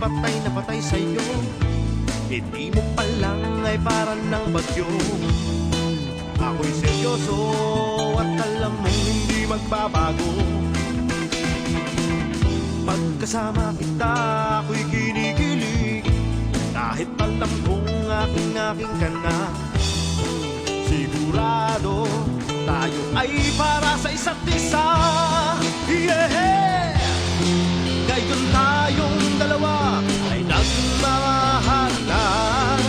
na patay sa'yo. Hindi mo pa lang ay parang ng bagyo. Ako'y seryoso at alam mong hindi magbabago. Pagkasama kita ako'y kinikilig, kahit alam kong aking ka na. Sigurado tayo ay para sa isa't isa. Yeah! Ngayon tayong dalawa ay nagmamahalan.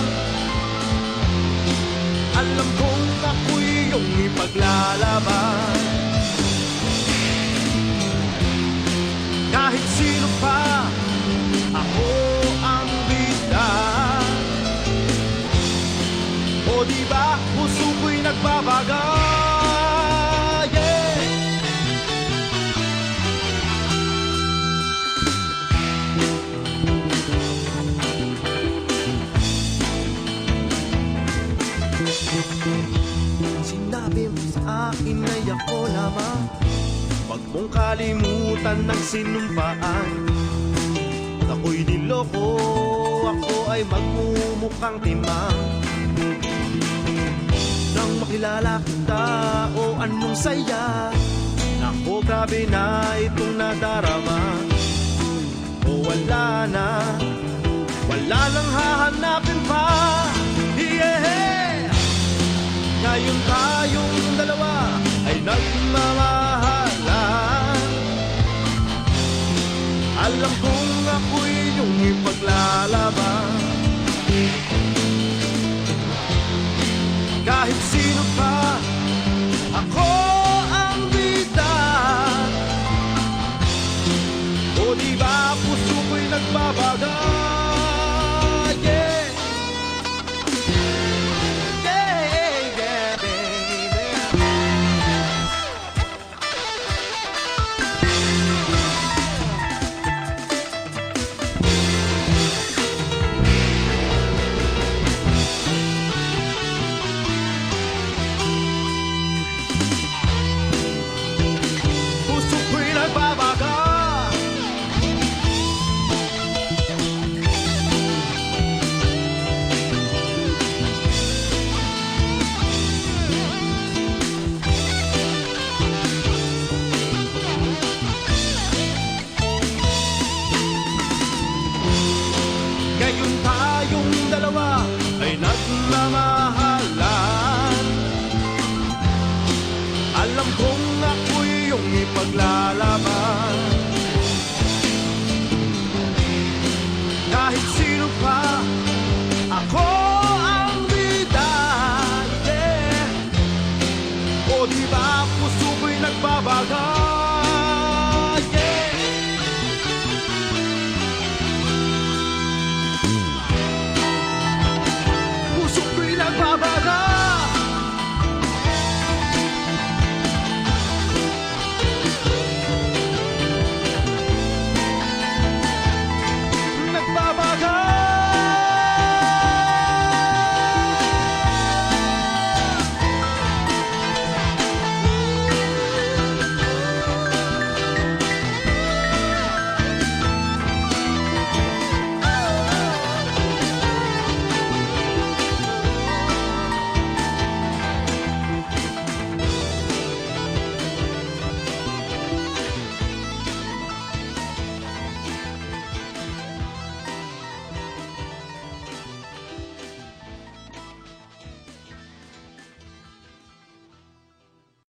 Alam kong ako'y iyong ipaglalaban. Kahit sino pa, ako ang bida. O diba, puso ko'y nagbabaga. Yeah! Sinabi mo sa akin ay ako lamang, wag mong kalimutan ng sinumpaan. At ako'y niloko, ako ay magmumukhang timang. Nang makilala kita, o anong saya. Naku, grabe na itong nadarama. O wala nang hahanapin pa. Yeah! Ngayon tayong dalawa ay nagmamahalan. Alam kong ako'y iyong ipaglalaban. Kahit sino pa, ako ang bida. O diba, puso ko'y nagbabaga. Yeah! Ngayon tayong dalawa ay nagmamahalan. Alam kong ako'y iyong ipaglaban.